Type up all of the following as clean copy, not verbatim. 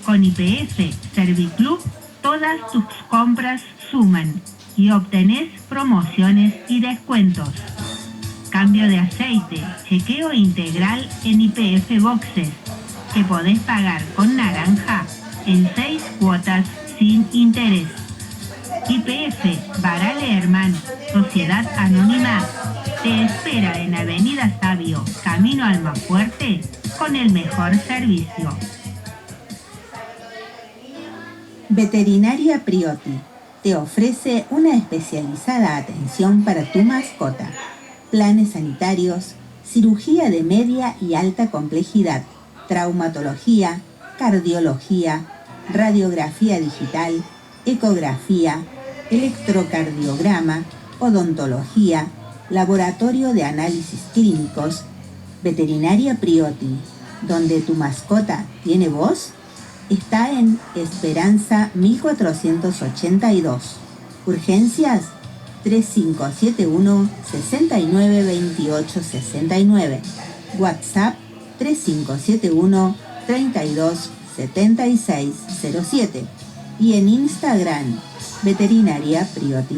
Con YPF Serviclub, todas tus compras suman y obtenés promociones y descuentos. Cambio de aceite, chequeo integral en YPF Boxes, que podés pagar con naranja en 6 cuotas sin interés. YPF Barale Hermano, Sociedad Anónima, te espera en Avenida Sabio, Camino Almafuerte, con el mejor servicio. Veterinaria Priotti te ofrece una especializada atención para tu mascota. Planes sanitarios, cirugía de media y alta complejidad, traumatología, cardiología, radiografía digital, ecografía, electrocardiograma, odontología, laboratorio de análisis clínicos. Veterinaria Priotti, donde tu mascota tiene voz, está en Esperanza 1482. Urgencias 3571 69 28 69. WhatsApp 3571 32 76 07. Y en Instagram, Veterinaria Priotti.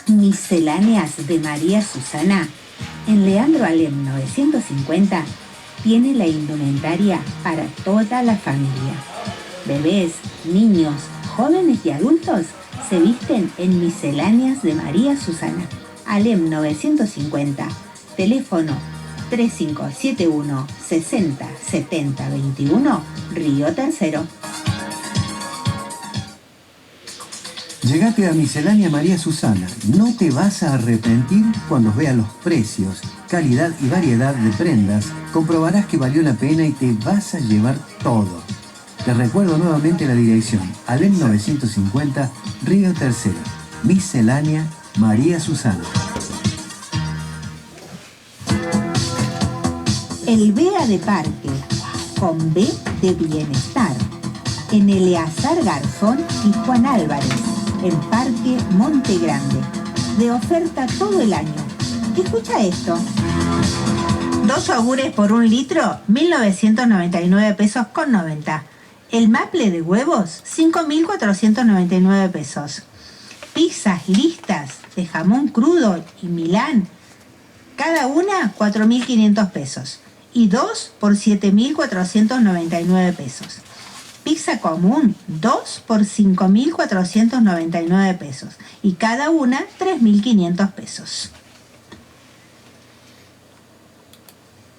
Misceláneas de María Susana, en Leandro Alem 950, tiene la indumentaria para toda la familia. Bebés, niños, jóvenes y adultos se visten en Misceláneas de María Susana. Alem 950, teléfono 3571 60 70 21, Río Tercero. Llegate a Miscelánea María Susana. No te vas a arrepentir cuando veas los precios, calidad y variedad de prendas. Comprobarás que valió la pena y te vas a llevar todo. Te recuerdo nuevamente la dirección. Alem 950, Río Tercero. Miscelánea María Susana. El BEA de Parque, con B de Bienestar, en Eleazar Garzón y Juan Álvarez, en Parque Monte Grande, de oferta todo el año. Escucha esto. 2 yogures por 1 litro, 1.999 pesos con 90. El maple de huevos, 5.499 pesos. Pizzas listas de jamón crudo y Milán, cada una 4.500 pesos. Y 2 por 7.499 pesos. Pizza común, 2 por 5.499 pesos. Y cada una 3.500 pesos.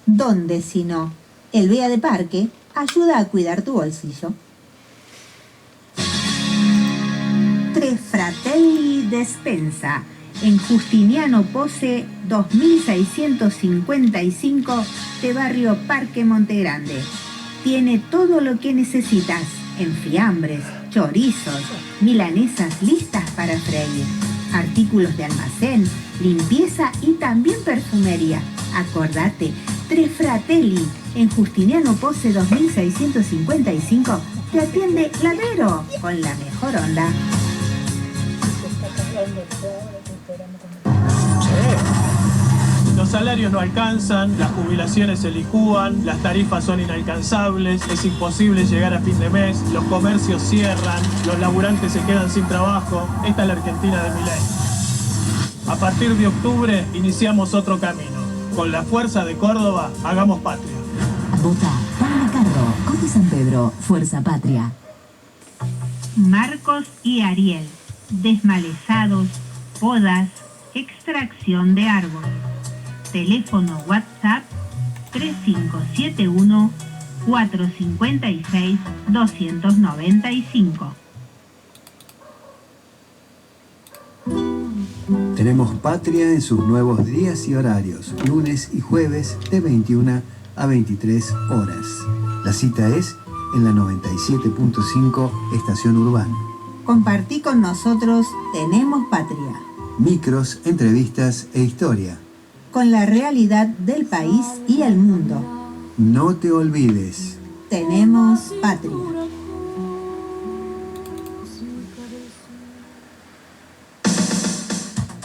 ¿Dónde si no? El BEA de Parque ayuda a cuidar tu bolsillo. Tre Fratelli Despensa, en Justiniano Pose 2655 de Barrio Parque Montegrande. Tiene todo lo que necesitas en fiambres, chorizos, milanesas listas para freír, artículos de almacén, limpieza y también perfumería. Acordate, Tre Fratelli, en Justiniano Pose 2655, te atiende Ladero con la mejor onda. Los salarios no alcanzan, las jubilaciones se licúan, las tarifas son inalcanzables, es imposible llegar a fin de mes, los comercios cierran, los laburantes se quedan sin trabajo. Esta es la Argentina de Milei. A partir de octubre iniciamos otro camino. Con la fuerza de Córdoba, hagamos patria. Vota para Carro, Coto San Pedro, Fuerza Patria. Marcos y Ariel, desmalezados, podas, extracción de árbol. Teléfono WhatsApp 3571 456 295. Tenemos Patria en sus nuevos días y horarios, lunes y jueves de 21 a 23 horas. La cita es en la 97.5 Estación Urbana. Compartí con nosotros Tenemos Patria. Micros, entrevistas e historia. Con la realidad del país y el mundo. No te olvides. Tenemos Patria.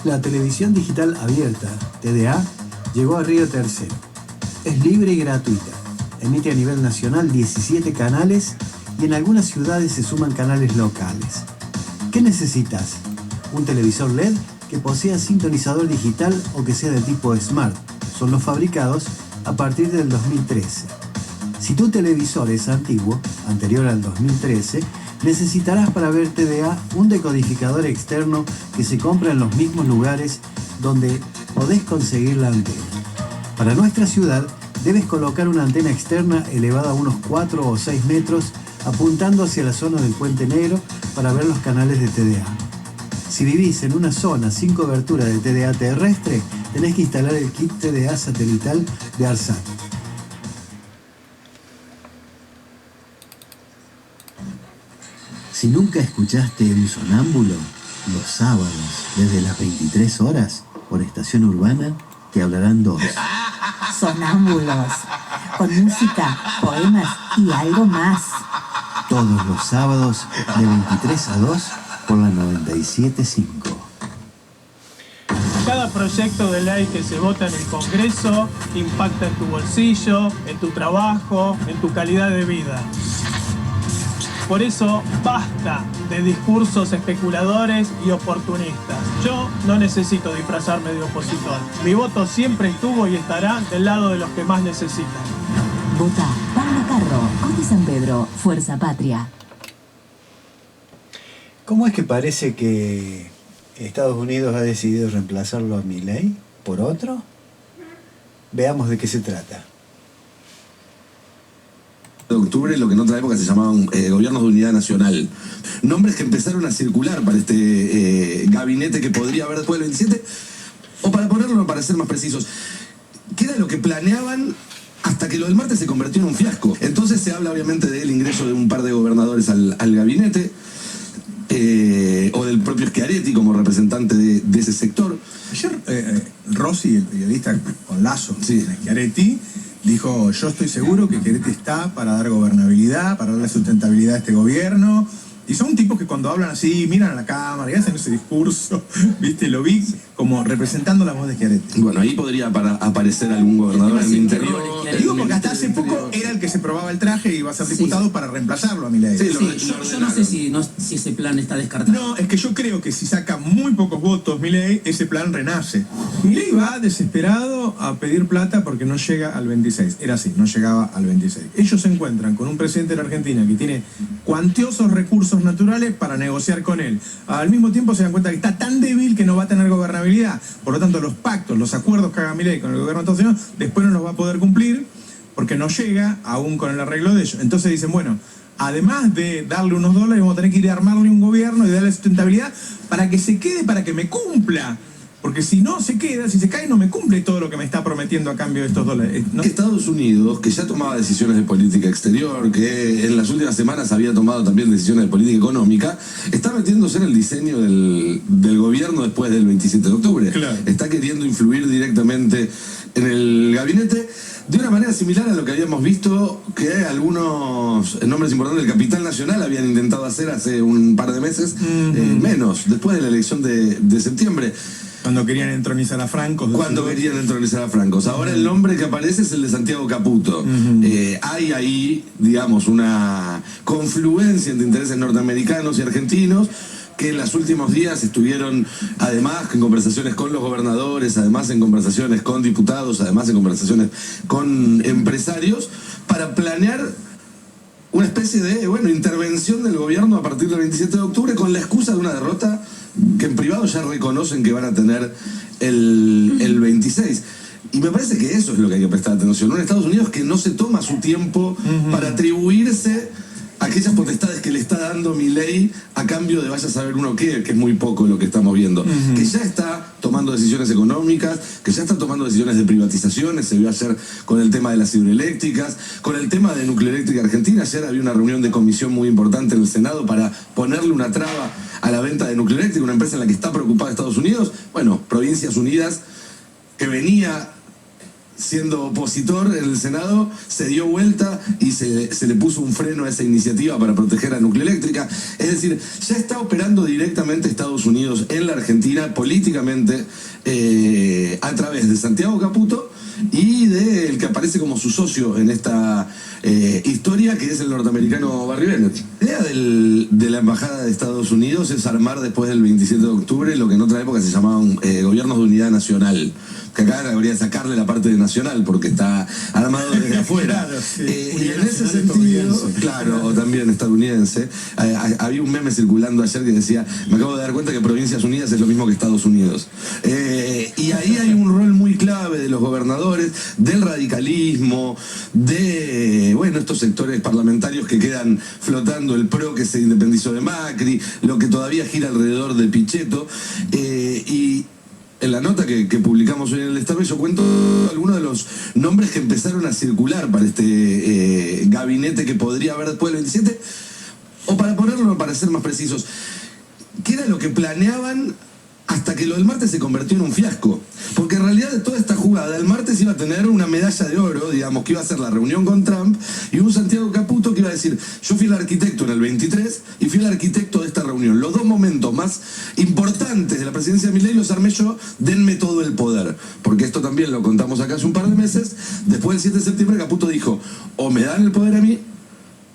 La televisión digital abierta, TDA, llegó a Río Tercero. Es libre y gratuita. emite a nivel nacional 17 canales y en algunas ciudades se suman canales locales. ¿Qué necesitas? Un televisor LED que posea sintonizador digital o que sea de tipo Smart. Son los fabricados a partir del 2013. Si tu televisor es antiguo, anterior al 2013, necesitarás para ver TDA un decodificador externo que se compra en los mismos lugares donde podés conseguir la antena. Para nuestra ciudad, debes colocar una antena externa elevada a unos 4 o 6 metros apuntando hacia la zona del Puente Negro para ver los canales de TDA. Si vivís en una zona sin cobertura de TDA terrestre, tenés que instalar el kit TDA satelital de ARSAT. Si nunca escuchaste un sonámbulo, los sábados, desde las 23 horas, por Estación Urbana, te hablarán dos. Sonámbulos, con música, poemas y algo más. Todos los sábados, de 23 a 2, por la 97.5. Cada proyecto de ley que se vota en el Congreso impacta en tu bolsillo, en tu trabajo, en tu calidad de vida. Por eso, basta de discursos especuladores y oportunistas. Yo no necesito disfrazarme de opositor. Mi voto siempre estuvo y estará del lado de los que más necesitan. Vota Paula Carro, Coti San Pedro, Fuerza Patria. ¿Cómo es que parece que Estados Unidos ha decidido reemplazarlo a Milei por otro? Veamos de qué se trata. De octubre, lo que en otra época se llamaban gobiernos de unidad nacional. Nombres que empezaron a circular para este gabinete que podría haber después del 27, o para ponerlo, para ser más precisos, ¿qué era lo que planeaban hasta que lo del martes se convirtió en un fiasco? Entonces se habla obviamente del ingreso de un par de gobernadores al gabinete, o del propio Schiaretti como representante de ese sector. Ayer Rossi, el periodista con lazo, sí, Schiaretti, dijo: yo estoy seguro que Schiaretti está para dar gobernabilidad, para darle sustentabilidad a este gobierno. Y son tipos que cuando hablan así, miran a la cámara y hacen ese discurso, ¿viste? Lo vi como representando la voz de Schiaretti. Bueno, ahí podría aparecer algún gobernador en el interior. Digo porque hasta hace poco era el que se probaba el traje y iba a ser diputado para reemplazarlo a Milei. Sí, yo no sé si ese plan está descartado. No, es que yo creo que si saca muy pocos votos Milei, ese plan renace. Milei va desesperado a pedir plata porque no llega al 26. Era así, no llegaba al 26. Ellos se encuentran con un presidente de la Argentina que tiene cuantiosos recursos naturales para negociar con él. Al mismo tiempo se dan cuenta que está tan débil que no va a tener gobernabilidad. Por lo tanto, los pactos, los acuerdos que haga Milei con el gobierno de Estados Unidos, después no los va a poder cumplir porque no llega aún con el arreglo de ellos. Entonces dicen, bueno, además de darle unos dólares, vamos a tener que ir a armarle un gobierno y darle sustentabilidad para que se quede, para que me cumpla. Porque si no se queda, si se cae, no me cumple todo lo que me está prometiendo a cambio de estos dólares. ¿No? Que Estados Unidos, que ya tomaba decisiones de política exterior, que en las últimas semanas había tomado también decisiones de política económica, está metiéndose en el diseño del gobierno después del 27 de octubre. Claro. Está queriendo influir directamente en el gabinete de una manera similar a lo que habíamos visto que algunos nombres importantes del capital nacional habían intentado hacer hace un par de meses, menos, después de la elección de septiembre. Cuando querían entronizar a Franco. Cuando querían entronizar a Francos. Ahora el nombre que aparece es el de Santiago Caputo. Hay ahí, digamos, una confluencia entre intereses norteamericanos y argentinos que en los últimos días estuvieron, además, en conversaciones con los gobernadores, además en conversaciones con diputados, además en conversaciones con empresarios, para planear una especie de, intervención del gobierno a partir del 27 de octubre con la excusa de una derrota que en privado ya reconocen que van a tener el 26. Y me parece que eso es lo que hay que prestar atención. Un Estados Unidos que no se toma su tiempo para atribuirse aquellas potestades que le está dando Milei a cambio de vaya a saber uno qué, que es muy poco lo que estamos viendo. Que ya está tomando decisiones económicas, que ya está tomando decisiones de privatizaciones, se vio ayer con el tema de las hidroeléctricas, con el tema de Nucleoeléctrica Argentina. Ayer había una reunión de comisión muy importante en el Senado para ponerle una traba a la venta de Nucleoeléctrica, una empresa en la que está preocupada Estados Unidos. Bueno, Provincias Unidas, que venía siendo opositor en el Senado, se dio vuelta y se le puso un freno a esa iniciativa para proteger a Nucleoeléctrica. Es decir, ya está operando directamente Estados Unidos en la Argentina políticamente a través de Santiago Caputo y del que aparece como su socio en esta historia, que es el norteamericano Barry Bennett. La idea de la Embajada de Estados Unidos es armar después del 27 de octubre lo que en otra época se llamaban gobiernos de unidad nacional, que acá habría que sacarle la parte de nacional porque está armado desde afuera. Claro, sí. Y en ese sentido, claro, o también estadounidense, había un meme circulando ayer que decía, me acabo de dar cuenta que Provincias Unidas es lo mismo que Estados Unidos. Y ahí hay un rol muy clave de los gobernadores, del radicalismo, de, bueno, estos sectores parlamentarios que quedan flotando, el PRO que se independizó de Macri, lo que todavía gira alrededor de Pichetto, y en la nota que publicamos hoy en el Estado yo cuento algunos de los nombres que empezaron a circular para este gabinete que podría haber después del 27, o para ponerlo, para ser más precisos, ¿qué era lo que planeaban hasta que lo del martes se convirtió en un fiasco? Porque en realidad de toda esta jugada, el martes iba a tener una medalla de oro, digamos, que iba a ser la reunión con Trump, y un Santiago Caputo que iba a decir, yo fui el arquitecto en el 23 y fui el arquitecto de esta reunión. Los dos momentos más importantes de la presidencia de Milei los armé yo, denme todo el poder. Porque esto también lo contamos acá hace un par de meses. Después del 7 de septiembre Caputo dijo, o me dan el poder a mí,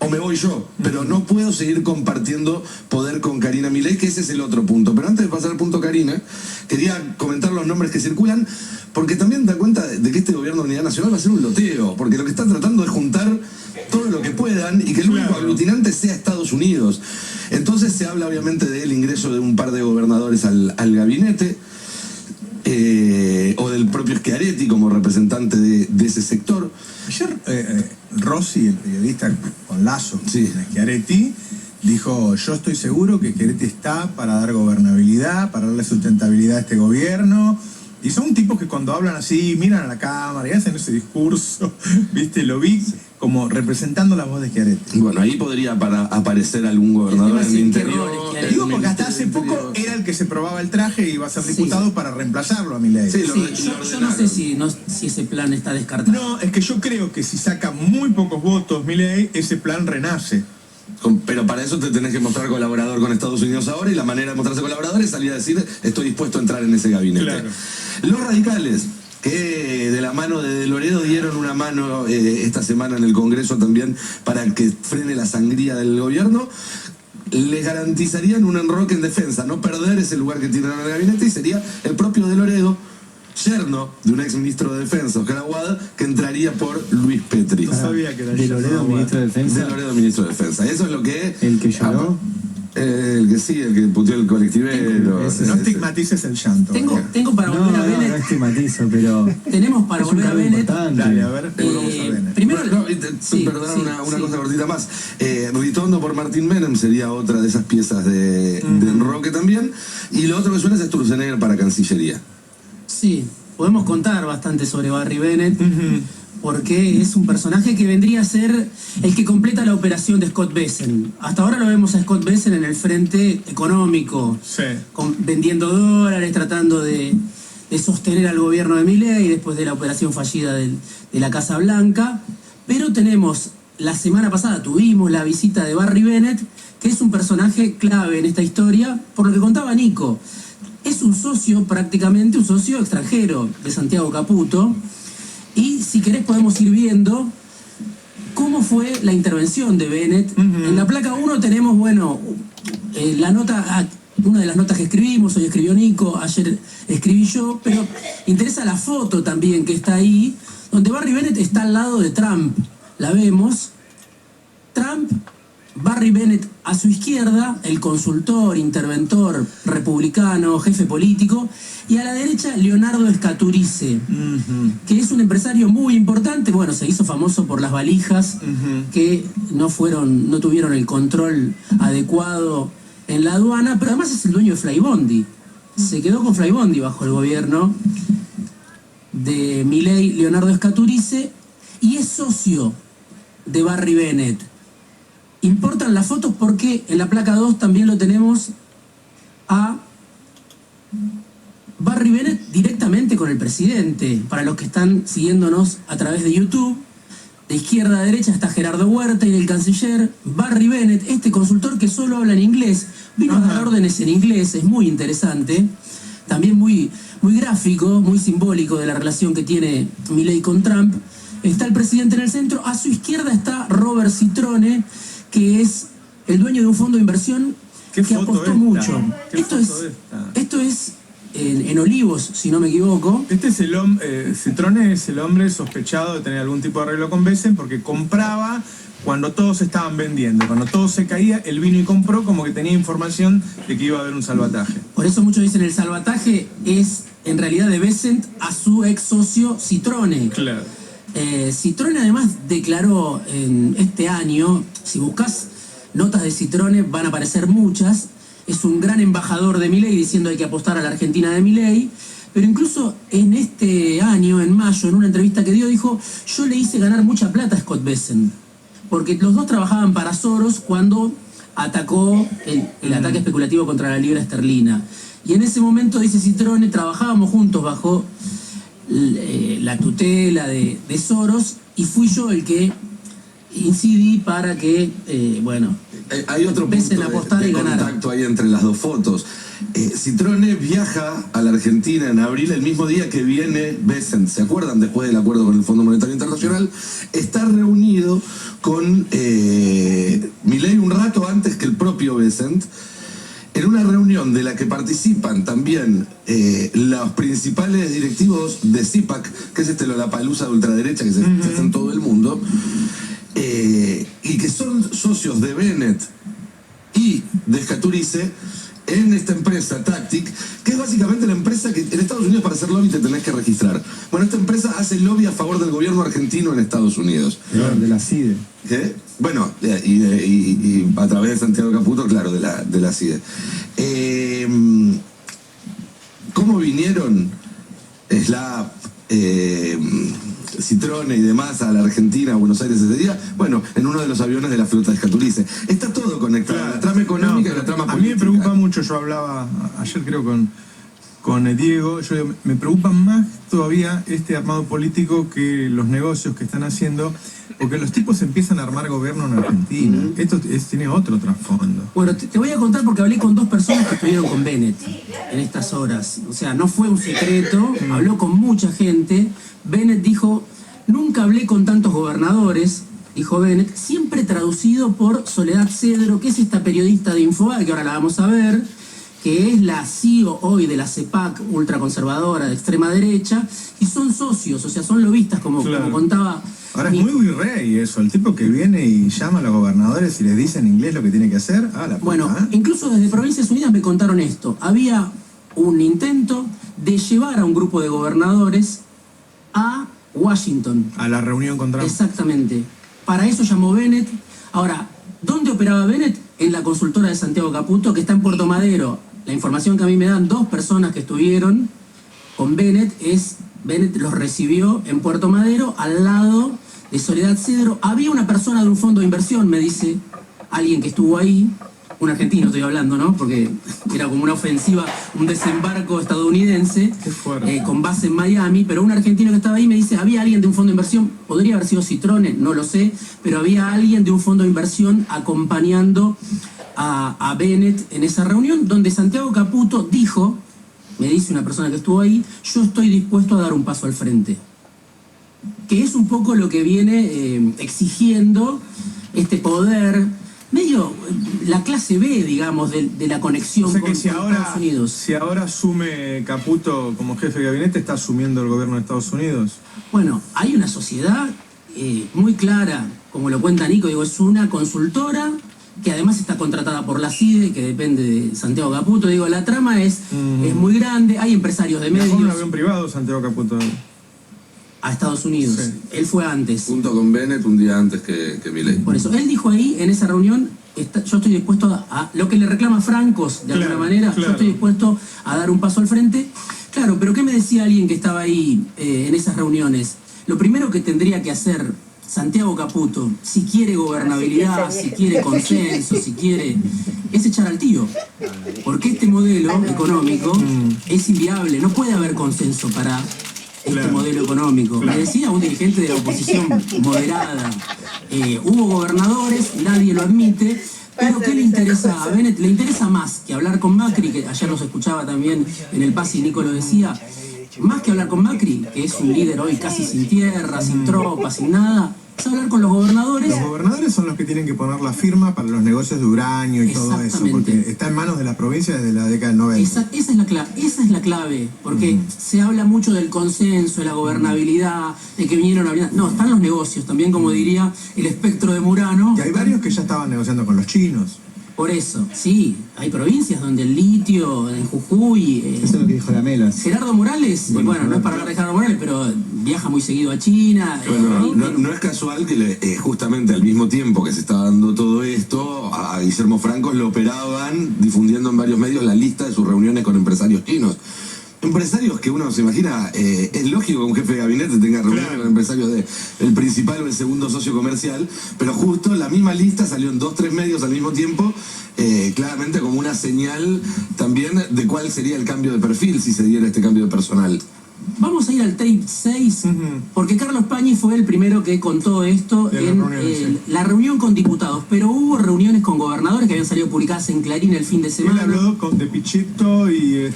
o me voy yo, pero no puedo seguir compartiendo poder con Karina Milei, que ese es el otro punto. Pero antes de pasar al punto Karina, quería comentar los nombres que circulan, porque también da cuenta de que este gobierno de unidad nacional va a ser un loteo, porque lo que están tratando es juntar todo lo que puedan y que el único aglutinante sea Estados Unidos. Entonces se habla obviamente del ingreso de un par de gobernadores al gabinete, o del propio Schiaretti como representante de ese sector. Ayer Rossi, el periodista con lazo Sí. de Schiaretti, dijo, yo estoy seguro que Schiaretti está para dar gobernabilidad, para darle sustentabilidad a este gobierno. Y son tipos que cuando hablan así, miran a la cámara y hacen ese discurso, ¿viste? Lo vi como representando la voz de Schiaretti. Bueno, ahí podría aparecer algún gobernador en el interior. Digo porque hasta hace poco era el que se probaba el traje y iba a ser diputado para reemplazarlo a Milei. Sí, yo no sé si ese plan está descartado. No, es que yo creo que si saca muy pocos votos Milei, ese plan renace. Pero para eso te tenés que mostrar colaborador con Estados Unidos ahora, y la manera de mostrarse colaborador es salir a decir, estoy dispuesto a entrar en ese gabinete. Claro. Los radicales, que de la mano de Loredo dieron una mano esta semana en el Congreso también para que frene la sangría del gobierno, les garantizarían un enroque en defensa, no perder ese lugar que tienen en el gabinete, y sería el propio de Loredo, yerno de un ex ministro de Defensa, Oscar Aguada, que entraría por Luis Petri. No sabía que era De Loredo, ministro de Defensa. De Loredo, ministro de Defensa. Eso es lo que... El que lloró. El que sí, el que puteó el colectivero. No estigmatices el llanto. Tengo para volver a Bennett. No estigmatizo, pero Tenemos para es un volver a cambio Bennett. importante. Dale, a ver, volvamos a Bennett. Primero, Una cosa cortita más. Ritondo por Martín Menem sería otra de esas piezas de enroque también. Y lo otro que suena es Sturzenegger para Cancillería. Sí, podemos contar bastante sobre Barry Bennett, porque es un personaje que vendría a ser el que completa la operación de Scott Bessent. Hasta ahora lo vemos a Scott Bessent en el frente económico, Sí. vendiendo dólares, tratando de sostener al gobierno de Milei después de la operación fallida de la Casa Blanca. Pero la semana pasada tuvimos la visita de Barry Bennett, que es un personaje clave en esta historia, por lo que contaba Nico. Es un socio, prácticamente un socio extranjero de Santiago Caputo. Y si querés podemos ir viendo cómo fue la intervención de Bennett. En la placa 1 tenemos, la nota, una de las notas que escribimos, hoy escribió Nico, ayer escribí yo, pero interesa la foto también que está ahí, donde Barry Bennett está al lado de Trump. La vemos. Trump, Barry Bennett a su izquierda, el consultor, interventor republicano, jefe político, y a la derecha Leonardo Scaturice, que es un empresario muy importante. Bueno, se hizo famoso por las valijas que no tuvieron el control adecuado en la aduana, pero además es el dueño de Flybondi. Se quedó con Flybondi bajo el gobierno de Milei, Leonardo Scaturice, y es socio de Barry Bennett. Importan las fotos porque en la placa 2 también lo tenemos a Barry Bennett directamente con el presidente. Para los que están siguiéndonos a través de YouTube, de izquierda a derecha está Gerardo Huerta y el canciller Barry Bennett, este consultor que solo habla en inglés. Vino a dar órdenes en inglés, es muy interesante. También muy, muy gráfico, muy simbólico de la relación que tiene Milei con Trump. Está el presidente en el centro, a su izquierda está Robert Citrone, que es el dueño de un fondo de inversión que apostó mucho. Esto es en Olivos, si no me equivoco. Este es el hombre, Citrone es el hombre sospechado de tener algún tipo de arreglo con Bessent porque compraba cuando todos estaban vendiendo. Cuando todo se caía, él vino y compró como que tenía información de que iba a haber un salvataje. Por eso muchos dicen el salvataje es en realidad de Bessent a su ex socio Citrone. Claro. Citrone además declaró en este año, si buscas notas de Citrone van a aparecer muchas, es un gran embajador de Milei diciendo hay que apostar a la Argentina de Milei, pero incluso en este año, en mayo, en una entrevista que dio, dijo, yo le hice ganar mucha plata a Scott Bessent, porque los dos trabajaban para Soros cuando atacó el ataque especulativo contra la libra esterlina. Y en ese momento, dice Citrone, trabajábamos juntos bajo la tutela de Soros y fui yo el que incidí para que, hay otro punto de contacto ahí entre las dos fotos. Citrone viaja a la Argentina en abril, el mismo día que viene Bessent. ¿Se acuerdan? Después del acuerdo con el Fondo Monetario Internacional, está reunido con Milei un rato antes que el propio Bessent, en una reunión de la que participan también los principales directivos de CIPAC, que es Lollapalooza de ultraderecha que se hace en todo el mundo, y que son socios de Bennett y de Scaturice en esta empresa Tactic, que es básicamente la empresa que en Estados Unidos para hacer lobby te tenés que registrar. Bueno, esta empresa hace lobby a favor del gobierno argentino en Estados Unidos. Claro, de la CIDE. ¿Qué? Bueno, y a través de Santiago Caputo, claro, de la CIDE. ¿Cómo vinieron Slap, Citrone y demás a la Argentina, a Buenos Aires ese día? Bueno, en uno de los aviones de la flota de Scaturice. Está todo conectado, claro, la trama económica y la trama política. A mí me preocupa mucho, yo hablaba ayer creo con Diego, me preocupa más todavía este armado político que los negocios que están haciendo, porque los tipos empiezan a armar gobierno en Argentina. Esto tiene otro trasfondo. Bueno, te voy a contar porque hablé con dos personas que estuvieron con Bennett en estas horas. O sea, no fue un secreto, habló con mucha gente. Bennett dijo, nunca hablé con tantos gobernadores, dijo Bennett, siempre traducido por Soledad Cedro, que es esta periodista de Infobae, que ahora la vamos a ver, que es la CEO hoy de la CEPAC, ultraconservadora de extrema derecha, y son socios, o sea, son lobistas, como contaba. Ahora es muy virrey eso, el tipo que viene y llama a los gobernadores y les dice en inglés lo que tiene que hacer. Bueno, incluso desde Provincias Unidas me contaron esto. Había un intento de llevar a un grupo de gobernadores a Washington. A la reunión con Trump. Exactamente. Para eso llamó Bennett. Ahora, ¿dónde operaba Bennett? En la consultora de Santiago Caputo, que está en Puerto Madero. La información que a mí me dan dos personas que estuvieron con Bennett es, Bennett los recibió en Puerto Madero, al lado de Soledad Cedro. Había una persona de un fondo de inversión, me dice alguien que estuvo ahí, un argentino estoy hablando, ¿no? Porque era como una ofensiva, un desembarco estadounidense con base en Miami, pero un argentino que estaba ahí me dice, había alguien de un fondo de inversión, podría haber sido Citrone, no lo sé, pero había alguien de un fondo de inversión acompañando a Bennett en esa reunión, donde Santiago Caputo dijo, me dice una persona que estuvo ahí, yo estoy dispuesto a dar un paso al frente. Que es un poco lo que viene exigiendo este poder, medio la clase B, digamos, de la conexión con Estados Unidos. Si ahora asume Caputo como jefe de gabinete, ¿está asumiendo el gobierno de Estados Unidos? Bueno, hay una sociedad muy clara, como lo cuenta Nico, digo, es una consultora que además está contratada por la CIDE, que depende de Santiago Caputo. Digo, la trama es muy grande, hay empresarios de medios. Viajó un avión privado Santiago Caputo a Estados Unidos. Sí. Él fue antes. Junto con Bennett un día antes que Milei. Por eso, él dijo ahí, en esa reunión, yo estoy dispuesto a lo que le reclama Francos, de alguna manera, yo estoy dispuesto a dar un paso al frente. Claro, pero ¿qué me decía alguien que estaba ahí en esas reuniones? Lo primero que tendría que hacer Santiago Caputo, si quiere gobernabilidad, si quiere consenso, si quiere, es echar al tío. Porque este modelo económico es inviable, no puede haber consenso para este modelo económico. Me decía un dirigente de la oposición moderada, hubo gobernadores, nadie lo admite, Pero ¿qué le interesa a Bennett? Le interesa más que hablar con Macri, que ayer nos escuchaba también en el PAS y Nico lo decía, más que hablar con Macri, que es un líder hoy casi sin tierra, sin tropas, sin nada, es hablar con los gobernadores. Los gobernadores son los que tienen que poner la firma para los negocios de uranio y todo eso, porque está en manos de las provincias desde la década del 90. Esa es la clave, porque se habla mucho del consenso, de la gobernabilidad, de que vinieron a... No, están los negocios, también como diría el espectro de Murano. Y hay varios que ya estaban negociando con los chinos. Por eso, sí, hay provincias donde el litio, en Jujuy... Eso es lo que dijo la Mela. Gerardo Morales, bueno, no es para hablar de Gerardo Morales, pero viaja muy seguido a China. Bueno, no es casual que justamente al mismo tiempo que se estaba dando todo esto, a Guillermo Franco lo operaban difundiendo en varios medios la lista de sus reuniones con empresarios chinos. Empresarios que uno se imagina, es lógico que un jefe de gabinete tenga reuniones con empresarios del principal o el segundo socio comercial, pero justo la misma lista salió en 2 o 3 medios al mismo tiempo, claramente como una señal también de cuál sería el cambio de perfil si se diera este cambio de personal. Vamos a ir al tape 6, porque Carlos Pañi fue el primero que contó esto en la reunión con diputados, pero hubo reuniones con gobernadores que habían salido publicadas en Clarín el fin de semana. Él habló de Pichetto y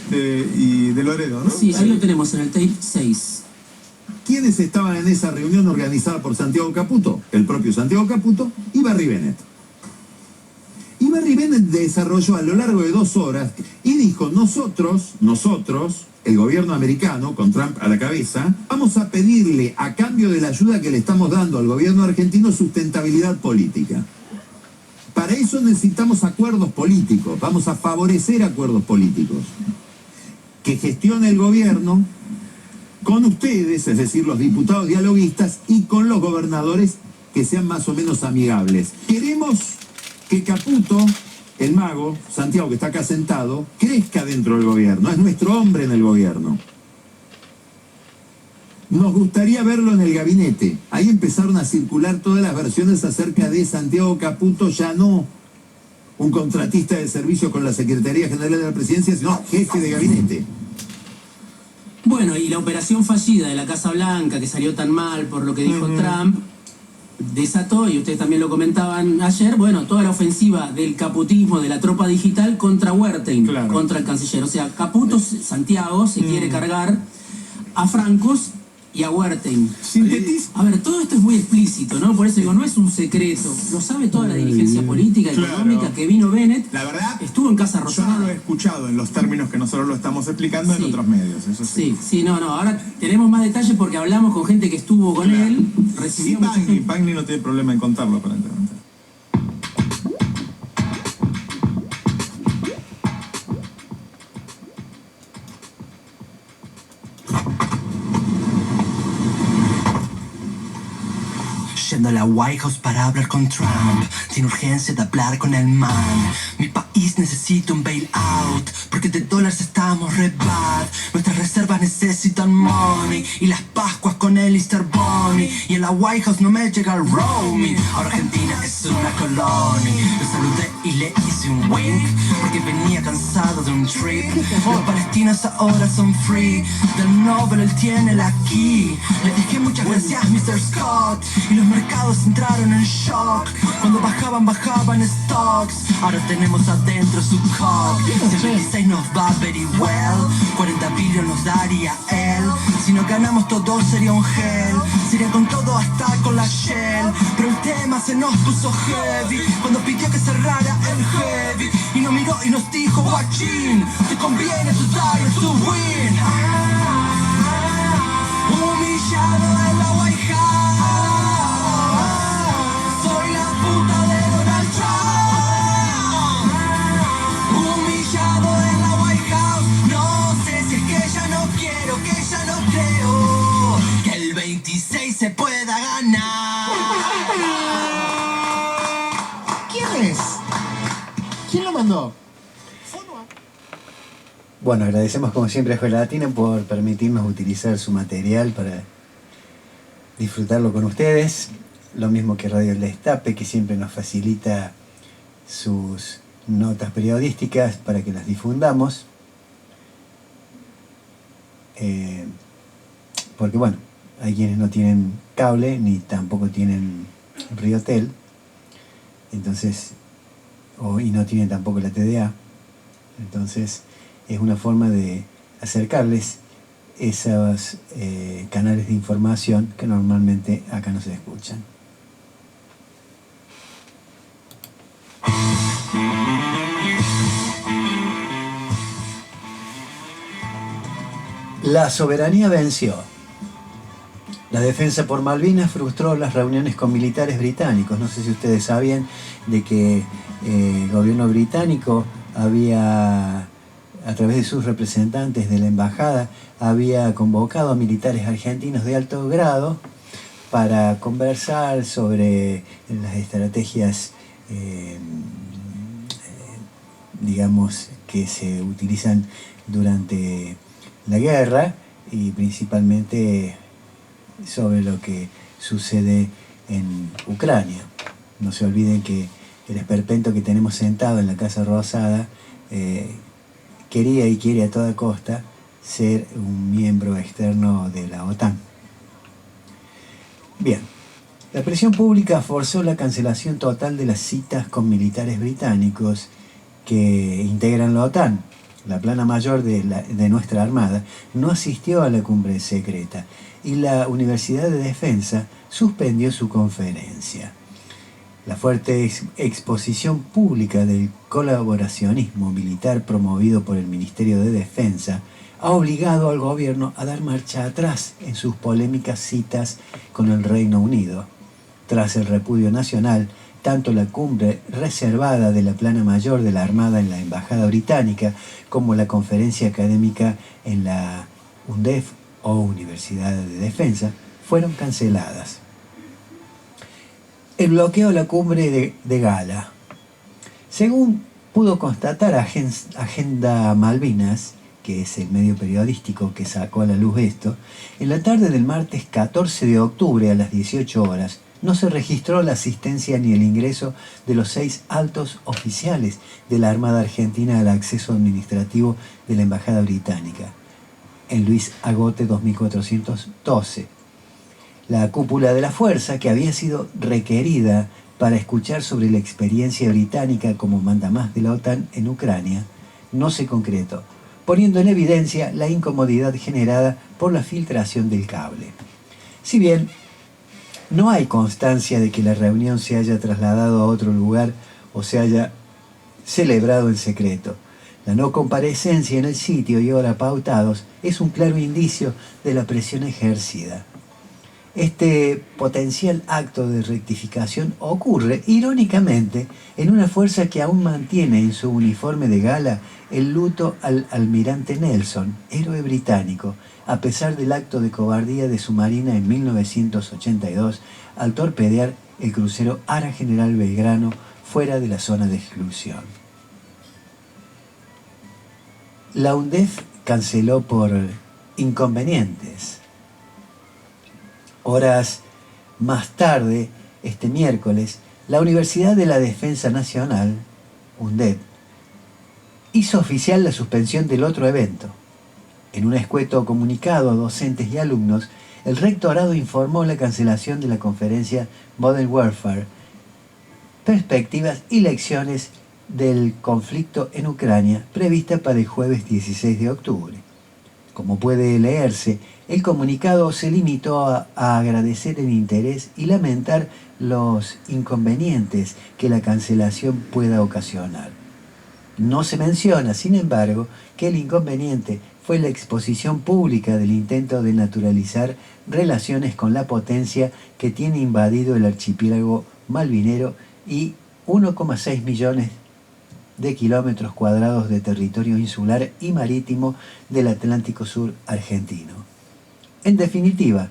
de Loredo, ¿no? Sí, ahí lo tenemos en el tape 6. ¿Quiénes estaban en esa reunión organizada por Santiago Caputo? El propio Santiago Caputo y Barry Bennett. Y Barry Bennett desarrolló a lo largo de 2 horas y dijo, nosotros, el gobierno americano, con Trump a la cabeza, vamos a pedirle, a cambio de la ayuda que le estamos dando al gobierno argentino, sustentabilidad política. Para eso necesitamos acuerdos políticos, vamos a favorecer acuerdos políticos. Que gestione el gobierno con ustedes, es decir, los diputados dialoguistas, y con los gobernadores que sean más o menos amigables. Queremos que Caputo, el mago, Santiago, que está acá sentado, crezca dentro del gobierno, es nuestro hombre en el gobierno. Nos gustaría verlo en el gabinete. Ahí empezaron a circular todas las versiones acerca de Santiago Caputo, ya no un contratista de servicio con la Secretaría General de la Presidencia, sino jefe de gabinete. Bueno, y la operación fallida de la Casa Blanca, que salió tan mal por lo que dijo Trump, desató, y ustedes también lo comentaban ayer, bueno, toda la ofensiva del caputismo, de la tropa digital contra Wertheim, contra el canciller. O sea, Caputo, Santiago, se quiere cargar a Francos y a Wertheim. A ver, todo esto es muy explícito, ¿no? Por eso digo, no es un secreto. Lo sabe toda la dirigencia política, económica, que vino Bennett. La verdad, estuvo en Casa Rosada. Yo no lo he escuchado en los términos que nosotros lo estamos explicando en otros medios, eso sí. Sí, no, ahora tenemos más detalles porque hablamos con gente que estuvo con él. Recibió Pagni no tiene problema en contarlo, aparentemente. Yendo a la White House para hablar con Trump, tiene urgencia de hablar con el man. Mi país necesita un bailout, porque de dólares estamos re bad. Nuestras reservas necesitan money, y las Pascuas con el Easter Bunny. Y en la White House no me llega el roaming. Ahora Argentina es una colonia. Lo saludé y le hice un wink, porque venía cansado de un trip. Los palestinos ahora son free, del Nobel él tiene la key. Le dije muchas gracias Mr. Scott, y los mercados entraron en shock. Cuando bajaban stocks. Ahora tenemos adentro su cock. Si el 26 nos va very well, 40 billones nos daría él. Si no ganamos todo sería un gel, sería con todo hasta con la Shell. Pero el tema se nos puso heavy cuando pidió que cerrara el heavy, y nos miró y nos dijo, guachín, te conviene to die or to win. Humillado en la White House, soy la puta de Donald Trump. Humillado en la White House, no sé si es que ya no quiero, que ya no creo que el 26 se pueda ganar. ¿Quién es? ¿Quién lo mandó? Bueno, agradecemos como siempre a Escuela Latina por permitirnos utilizar su material para disfrutarlo con ustedes. Lo mismo que Radio El Destape, que siempre nos facilita sus notas periodísticas para que las difundamos. Porque bueno, hay quienes no tienen cable ni tampoco tienen Riotel. Entonces y no tienen tampoco la TDA. Entonces es una forma de acercarles esos canales de información que normalmente acá no se escuchan. La soberanía venció. La defensa por Malvinas frustró las reuniones con militares británicos. No sé si ustedes sabían de que el gobierno británico había, a través de sus representantes de la embajada, había convocado a militares argentinos de alto grado para conversar sobre las estrategias, digamos, que se utilizan durante la guerra y principalmente sobre lo que sucede en Ucrania. No se olviden que el esperpento que tenemos sentado en la Casa Rosada quería y quiere a toda costa ser un miembro externo de la OTAN. Bien, la presión pública forzó la cancelación total de las citas con militares británicos que integran la OTAN. La plana mayor de nuestra Armada no asistió a la cumbre secreta y la Universidad de Defensa suspendió su conferencia. La fuerte exposición pública del colaboracionismo militar promovido por el Ministerio de Defensa ha obligado al gobierno a dar marcha atrás en sus polémicas citas con el Reino Unido. Tras el repudio nacional, tanto la cumbre reservada de la plana mayor de la Armada en la Embajada Británica como la conferencia académica en la UNDEF o Universidad de Defensa fueron canceladas. El bloqueo a la cumbre de Gala. Según pudo constatar Agenda Malvinas, que es el medio periodístico que sacó a la luz esto, en la tarde del martes 14 de octubre a las 18 horas, no se registró la asistencia ni el ingreso de los 6 altos oficiales de la Armada Argentina al acceso administrativo de la Embajada Británica, en Luis Agote 2412. La cúpula de la fuerza, que había sido requerida para escuchar sobre la experiencia británica como mandamás de la OTAN en Ucrania, no se concretó, poniendo en evidencia la incomodidad generada por la filtración del cable. Si bien no hay constancia de que la reunión se haya trasladado a otro lugar o se haya celebrado en secreto, la no comparecencia en el sitio y hora pautados es un claro indicio de la presión ejercida. Este potencial acto de rectificación ocurre, irónicamente, en una fuerza que aún mantiene en su uniforme de gala el luto al almirante Nelson, héroe británico, a pesar del acto de cobardía de su marina en 1982 al torpedear el crucero Ara General Belgrano fuera de la zona de exclusión. La UNDEF canceló por inconvenientes. Horas más tarde, este miércoles, la Universidad de la Defensa Nacional, UNDED, hizo oficial la suspensión del otro evento. En un escueto comunicado a docentes y alumnos, el rectorado informó la cancelación de la conferencia Modern Warfare, Perspectivas y Lecciones del conflicto en Ucrania, prevista para el jueves 16 de octubre. Como puede leerse, el comunicado se limitó a agradecer el interés y lamentar los inconvenientes que la cancelación pueda ocasionar. No se menciona, sin embargo, que el inconveniente fue la exposición pública del intento de naturalizar relaciones con la potencia que tiene invadido el archipiélago malvinero y 1,6 millones de kilómetros cuadrados de territorio insular y marítimo del Atlántico Sur argentino. En definitiva,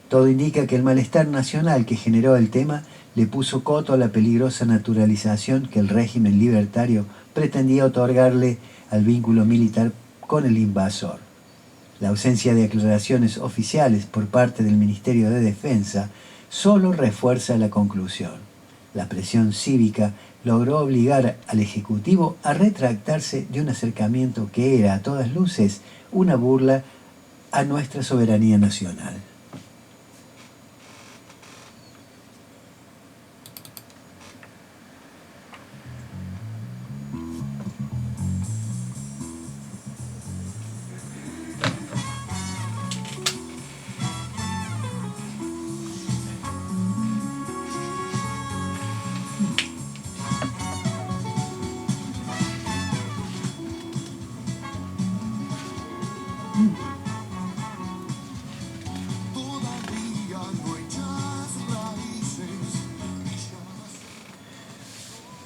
todo indica que el malestar nacional que generó el tema le puso coto a la peligrosa naturalización que el régimen libertario pretendía otorgarle al vínculo militar con el invasor. La ausencia de aclaraciones oficiales por parte del Ministerio de Defensa solo refuerza la conclusión. La presión cívica logró obligar al Ejecutivo a retractarse de un acercamiento que era, a todas luces, una burla a nuestra soberanía nacional.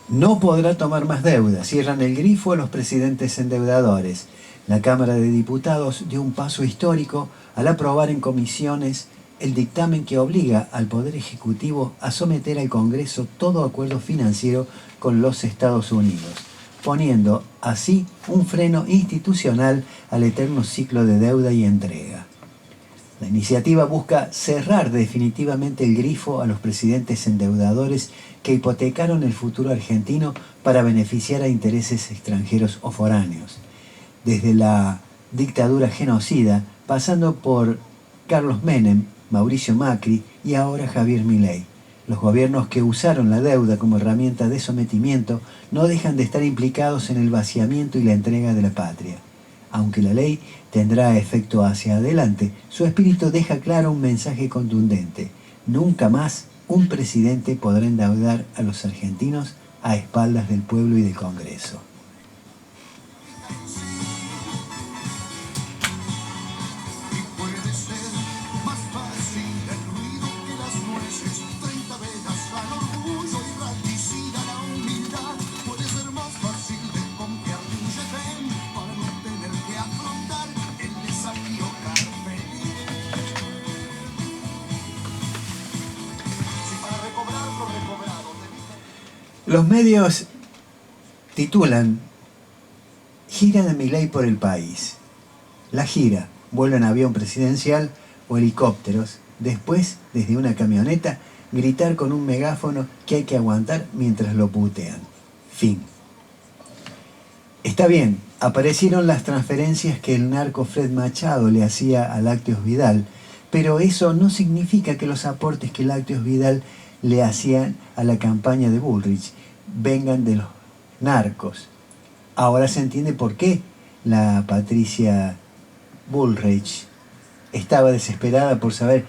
No podrá tomar más deuda. Cierran el grifo a los presidentes endeudadores. La Cámara de Diputados dio un paso histórico al aprobar en comisiones el dictamen que obliga al Poder Ejecutivo a someter al Congreso todo acuerdo financiero con los Estados Unidos, poniendo así un freno institucional al eterno ciclo de deuda y entrega. La iniciativa busca cerrar definitivamente el grifo a los presidentes endeudadores que hipotecaron el futuro argentino para beneficiar a intereses extranjeros o foráneos. Desde la dictadura genocida, pasando por Carlos Menem, Mauricio Macri y ahora Javier Milei. Los gobiernos que usaron la deuda como herramienta de sometimiento no dejan de estar implicados en el vaciamiento y la entrega de la patria. Aunque la ley tendrá efecto hacia adelante, su espíritu deja claro un mensaje contundente. Nunca más un presidente podrá endeudar a los argentinos a espaldas del pueblo y del Congreso. Los medios titulan Gira de Milei por el país. La gira, vuelo en avión presidencial o helicópteros. Después, desde una camioneta, gritar con un megáfono que hay que aguantar mientras lo putean. Fin. Está bien, aparecieron las transferencias que el narco Fred Machado le hacía a Lácteos Vidal, pero eso no significa que los aportes que Lácteos Vidal le hacían a la campaña de Bullrich vengan de los narcos. Ahora se entiende por qué la Patricia Bullrich estaba desesperada por saber